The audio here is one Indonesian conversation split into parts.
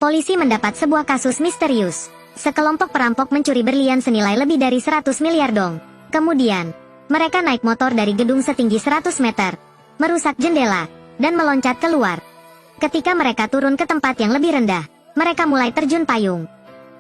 polisi mendapat sebuah kasus misterius. Sekelompok perampok mencuri berlian senilai lebih dari 100 miliar dong. Kemudian, mereka naik motor dari gedung setinggi 100 meter, merusak jendela, dan meloncat keluar. Ketika mereka turun ke tempat yang lebih rendah, mereka mulai terjun payung,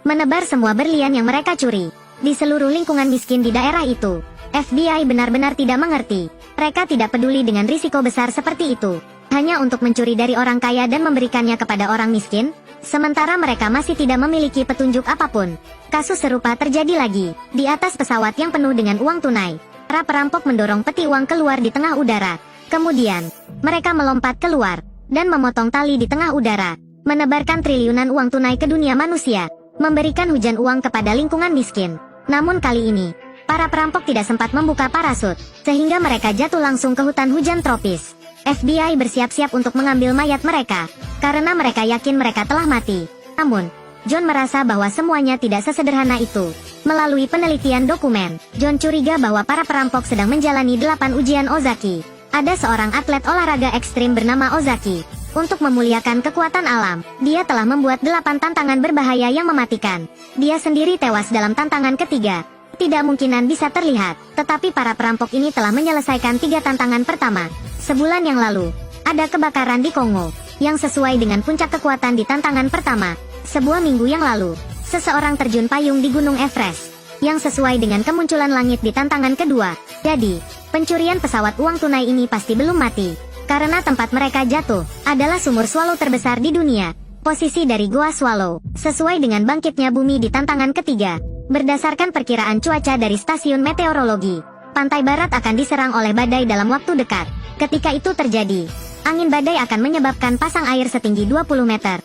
menebar semua berlian yang mereka curi di seluruh lingkungan miskin di daerah itu. FBI benar-benar tidak mengerti. Mereka tidak peduli dengan risiko besar seperti itu, hanya untuk mencuri dari orang kaya dan memberikannya kepada orang miskin, sementara mereka masih tidak memiliki petunjuk apapun. Kasus serupa terjadi lagi, di atas pesawat yang penuh dengan uang tunai. Para perampok mendorong peti uang keluar di tengah udara. Kemudian, mereka melompat keluar, dan memotong tali di tengah udara, menebarkan triliunan uang tunai ke dunia manusia, memberikan hujan uang kepada lingkungan miskin. Namun kali ini, para perampok tidak sempat membuka parasut, sehingga mereka jatuh langsung ke hutan hujan tropis. FBI bersiap-siap untuk mengambil mayat mereka, karena mereka yakin mereka telah mati. Namun, John merasa bahwa semuanya tidak sesederhana itu. Melalui penelitian dokumen, John curiga bahwa para perampok sedang menjalani 8 ujian Ozaki. Ada seorang atlet olahraga ekstrim bernama Ozaki. Untuk memuliakan kekuatan alam, dia telah membuat 8 tantangan berbahaya yang mematikan. Dia sendiri tewas dalam tantangan ketiga. Tidak mungkinan bisa terlihat, tetapi para perampok ini telah menyelesaikan 3 tantangan pertama. Sebulan yang lalu, ada kebakaran di Kongo, yang sesuai dengan puncak kekuatan di tantangan pertama. Sebuah minggu yang lalu, seseorang terjun payung di Gunung Everest, yang sesuai dengan kemunculan langit di tantangan kedua. Jadi, pencurian pesawat uang tunai ini pasti belum mati, karena tempat mereka jatuh adalah sumur swallow terbesar di dunia. Posisi dari Goa Swallow, sesuai dengan bangkitnya bumi di tantangan ketiga. Berdasarkan perkiraan cuaca dari stasiun meteorologi, pantai barat akan diserang oleh badai dalam waktu dekat. Ketika itu terjadi, angin badai akan menyebabkan pasang air setinggi 20 meter.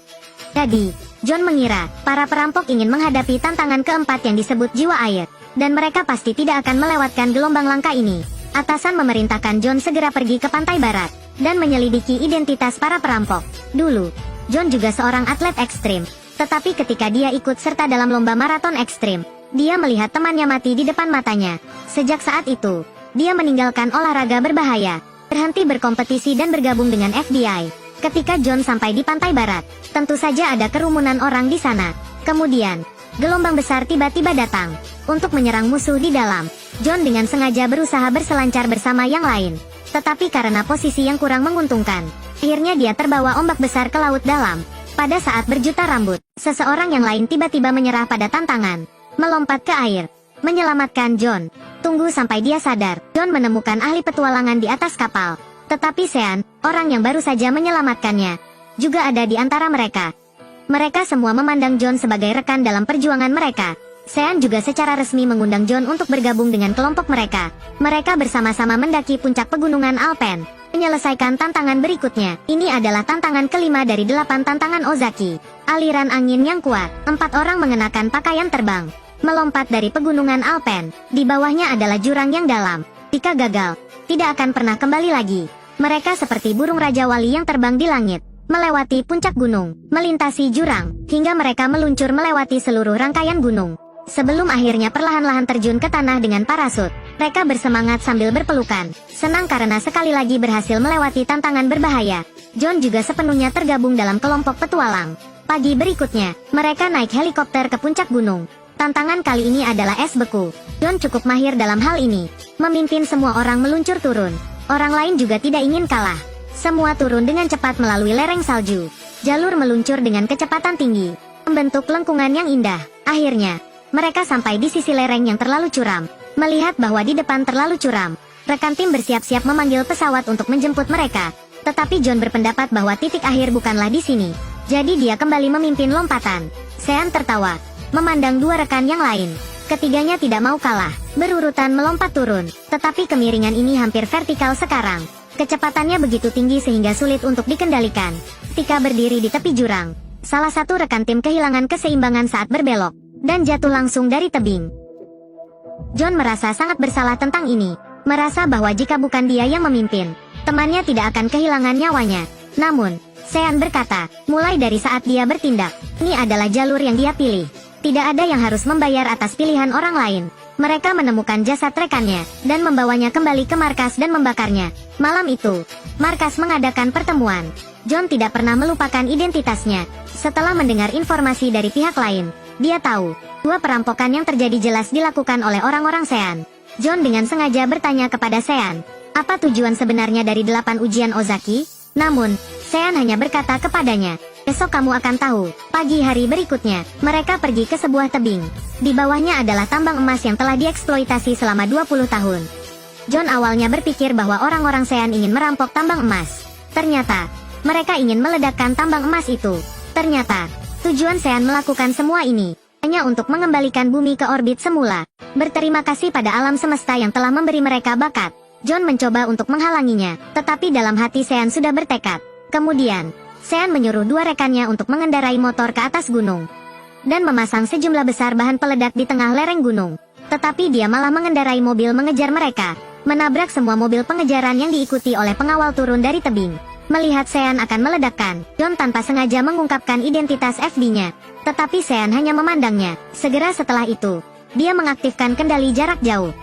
Jadi, John mengira para perampok ingin menghadapi tantangan keempat yang disebut jiwa air, dan mereka pasti tidak akan melewatkan gelombang langka ini. Atasan memerintahkan John segera pergi ke pantai barat dan menyelidiki identitas para perampok. Dulu, John juga seorang atlet ekstrim, tetapi ketika dia ikut serta dalam lomba maraton ekstrim, dia melihat temannya mati di depan matanya. Sejak saat itu, dia meninggalkan olahraga berbahaya, berhenti berkompetisi dan bergabung dengan FBI. Ketika John sampai di pantai barat, tentu saja ada kerumunan orang di sana. Kemudian, gelombang besar tiba-tiba datang untuk menyerang musuh di dalam. John dengan sengaja berusaha berselancar bersama yang lain, tetapi karena posisi yang kurang menguntungkan, akhirnya dia terbawa ombak besar ke laut dalam. Pada saat berjuta rambut, seseorang yang lain tiba-tiba menyerah pada tantangan, melompat ke air, menyelamatkan John. Tunggu sampai dia sadar. John menemukan ahli petualangan di atas kapal, tetapi Sean, orang yang baru saja menyelamatkannya, juga ada di antara mereka. Mereka semua memandang John sebagai rekan dalam perjuangan mereka. Sean juga secara resmi mengundang John untuk bergabung dengan kelompok mereka. Mereka bersama-sama mendaki puncak pegunungan Alpen, menyelesaikan tantangan berikutnya. Ini adalah tantangan kelima dari 8 tantangan Ozaki. Aliran angin yang kuat. 4 orang mengenakan pakaian terbang, melompat dari pegunungan Alpen. Di bawahnya adalah jurang yang dalam. Jika gagal, tidak akan pernah kembali lagi. Mereka seperti burung Raja Wali yang terbang di langit, melewati puncak gunung, melintasi jurang, hingga mereka meluncur melewati seluruh rangkaian gunung. Sebelum akhirnya perlahan-lahan terjun ke tanah dengan parasut, mereka bersemangat sambil berpelukan, senang karena sekali lagi berhasil melewati tantangan berbahaya. John juga sepenuhnya tergabung dalam kelompok petualang. Pagi berikutnya, mereka naik helikopter ke puncak gunung. Tantangan kali ini adalah es beku. John cukup mahir dalam hal ini, memimpin semua orang meluncur turun. Orang lain juga tidak ingin kalah. Semua turun dengan cepat melalui lereng salju. Jalur meluncur dengan kecepatan tinggi, membentuk lengkungan yang indah. Akhirnya, mereka sampai di sisi lereng yang terlalu curam. Melihat bahwa di depan terlalu curam, rekan tim bersiap-siap memanggil pesawat untuk menjemput mereka. Tetapi John berpendapat bahwa titik akhir bukanlah di sini. Jadi dia kembali memimpin lompatan. Sean tertawa, memandang 2 rekan yang lain. Ketiganya tidak mau kalah, berurutan melompat turun. Tetapi kemiringan ini hampir vertikal sekarang. Kecepatannya begitu tinggi sehingga sulit untuk dikendalikan. Ketika berdiri di tepi jurang, salah satu rekan tim kehilangan keseimbangan saat berbelok, dan jatuh langsung dari tebing. John merasa sangat bersalah tentang ini, merasa bahwa jika bukan dia yang memimpin, temannya tidak akan kehilangan nyawanya. Namun, Sean berkata, mulai dari saat dia bertindak, ini adalah jalur yang dia pilih. Tidak ada yang harus membayar atas pilihan orang lain. Mereka menemukan jasad rekannya, dan membawanya kembali ke markas dan membakarnya. Malam itu, markas mengadakan pertemuan. John tidak pernah melupakan identitasnya. Setelah mendengar informasi dari pihak lain, dia tahu, dua perampokan yang terjadi jelas dilakukan oleh orang-orang Sean. John dengan sengaja bertanya kepada Sean, apa tujuan sebenarnya dari 8 ujian Ozaki? Namun, Sean hanya berkata kepadanya, besok kamu akan tahu. Pagi hari berikutnya, mereka pergi ke sebuah tebing. Di bawahnya adalah tambang emas yang telah dieksploitasi selama 20 tahun. John awalnya berpikir bahwa orang-orang Sean ingin merampok tambang emas. Ternyata, mereka ingin meledakkan tambang emas itu. Ternyata, tujuan Sean melakukan semua ini hanya untuk mengembalikan bumi ke orbit semula. Berterima kasih pada alam semesta yang telah memberi mereka bakat. John mencoba untuk menghalanginya, tetapi dalam hati Sean sudah bertekad. Kemudian, Sean menyuruh dua rekannya untuk mengendarai motor ke atas gunung dan memasang sejumlah besar bahan peledak di tengah lereng gunung. Tetapi dia malah mengendarai mobil mengejar mereka, menabrak semua mobil pengejaran yang diikuti oleh pengawal turun dari tebing. Melihat Sean akan meledakkan, John tanpa sengaja mengungkapkan identitas FB-nya. Tetapi Sean hanya memandangnya. Segera setelah itu, dia mengaktifkan kendali jarak jauh.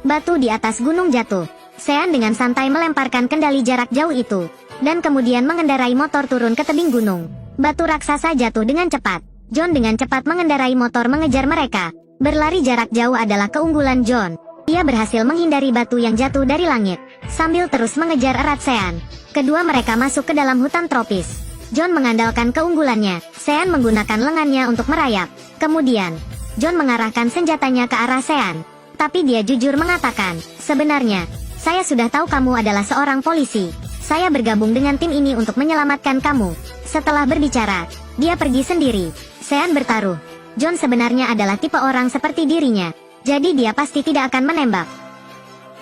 Batu di atas gunung jatuh. Sean dengan santai melemparkan kendali jarak jauh itu, dan kemudian mengendarai motor turun ke tebing gunung. Batu raksasa jatuh dengan cepat. John dengan cepat mengendarai motor mengejar mereka. Berlari jarak jauh adalah keunggulan John. Ia berhasil menghindari batu yang jatuh dari langit, sambil terus mengejar erat Sean. Kedua mereka masuk ke dalam hutan tropis. John mengandalkan keunggulannya. Sean menggunakan lengannya untuk merayap. Kemudian, John mengarahkan senjatanya ke arah Sean. Tapi dia jujur mengatakan, sebenarnya, saya sudah tahu kamu adalah seorang polisi. Saya bergabung dengan tim ini untuk menyelamatkan kamu. Setelah berbicara, dia pergi sendiri. Sean bertaruh. John sebenarnya adalah tipe orang seperti dirinya. Jadi dia pasti tidak akan menembak.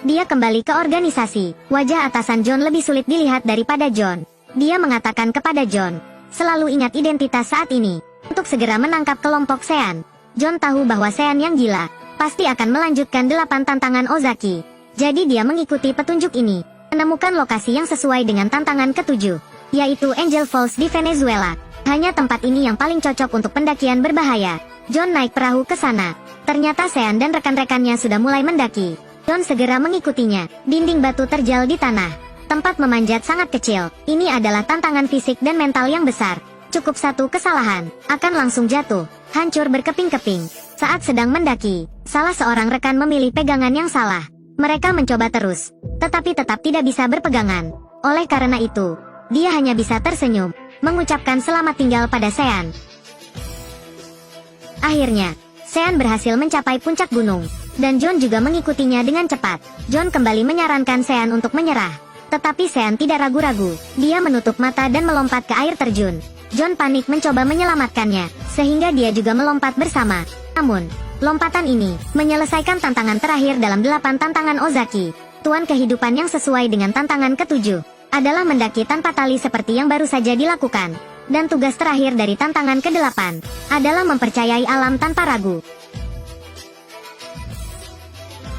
Dia kembali ke organisasi. Wajah atasan John lebih sulit dilihat daripada John. Dia mengatakan kepada John, selalu ingat identitas saat ini, untuk segera menangkap kelompok Sean. John tahu bahwa Sean yang gila pasti akan melanjutkan 8 tantangan Ozaki. Jadi dia mengikuti petunjuk ini, menemukan lokasi yang sesuai dengan tantangan ke-7, yaitu Angel Falls di Venezuela. Hanya tempat ini yang paling cocok untuk pendakian berbahaya. John naik perahu ke sana. Ternyata Sean dan rekan-rekannya sudah mulai mendaki. John segera mengikutinya. Dinding batu terjal di tanah. Tempat memanjat sangat kecil. Ini adalah tantangan fisik dan mental yang besar. Cukup satu kesalahan, akan langsung jatuh, hancur berkeping-keping. Saat sedang mendaki, salah seorang rekan memilih pegangan yang salah. Mereka mencoba terus, tetapi tetap tidak bisa berpegangan. Oleh karena itu, dia hanya bisa tersenyum, mengucapkan selamat tinggal pada Sean. Akhirnya, Sean berhasil mencapai puncak gunung, dan John juga mengikutinya dengan cepat. John kembali menyarankan Sean untuk menyerah. Tetapi Sean tidak ragu-ragu, dia menutup mata dan melompat ke air terjun. John panik mencoba menyelamatkannya, sehingga dia juga melompat bersama. Namun, lompatan ini menyelesaikan tantangan terakhir dalam 8 tantangan Ozaki. Tuan kehidupan yang sesuai dengan tantangan ke-7 adalah mendaki tanpa tali seperti yang baru saja dilakukan. Dan tugas terakhir dari tantangan ke-8 adalah mempercayai alam tanpa ragu.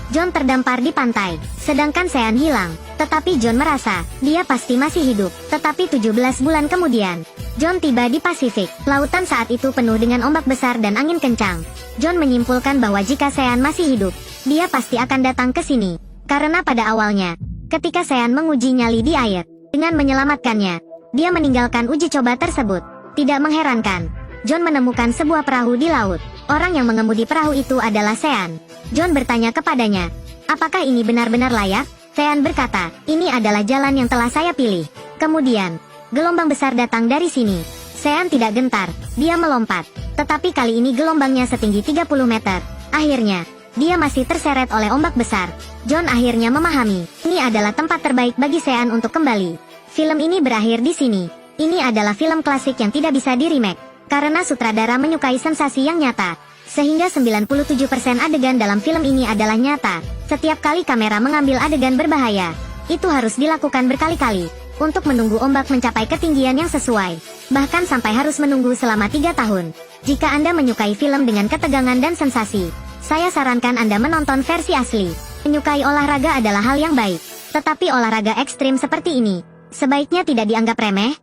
John terdampar di pantai, sedangkan Sean hilang. Tetapi John merasa, dia pasti masih hidup. Tetapi 17 bulan kemudian, John tiba di Pasifik. Lautan saat itu penuh dengan ombak besar dan angin kencang. John menyimpulkan bahwa jika Sean masih hidup, dia pasti akan datang ke sini. Karena pada awalnya, ketika Sean menguji nyali di air, dengan menyelamatkannya, dia meninggalkan uji coba tersebut. Tidak mengherankan, John menemukan sebuah perahu di laut. Orang yang mengemudi perahu itu adalah Sean. John bertanya kepadanya, apakah ini benar-benar layak? Sean berkata, ini adalah jalan yang telah saya pilih. Kemudian, gelombang besar datang dari sini. Sean tidak gentar, dia melompat. Tetapi kali ini gelombangnya setinggi 30 meter. Akhirnya, dia masih terseret oleh ombak besar. John akhirnya memahami, ini adalah tempat terbaik bagi Sean untuk kembali. Film ini berakhir di sini. Ini adalah film klasik yang tidak bisa di-remake, karena sutradara menyukai sensasi yang nyata. Sehingga 97% adegan dalam film ini adalah nyata. Setiap kali kamera mengambil adegan berbahaya, itu harus dilakukan berkali-kali, untuk menunggu ombak mencapai ketinggian yang sesuai. Bahkan sampai harus menunggu selama 3 tahun. Jika Anda menyukai film dengan ketegangan dan sensasi, saya sarankan Anda menonton versi asli. Menyukai olahraga adalah hal yang baik. Tetapi olahraga ekstrim seperti ini, sebaiknya tidak dianggap remeh.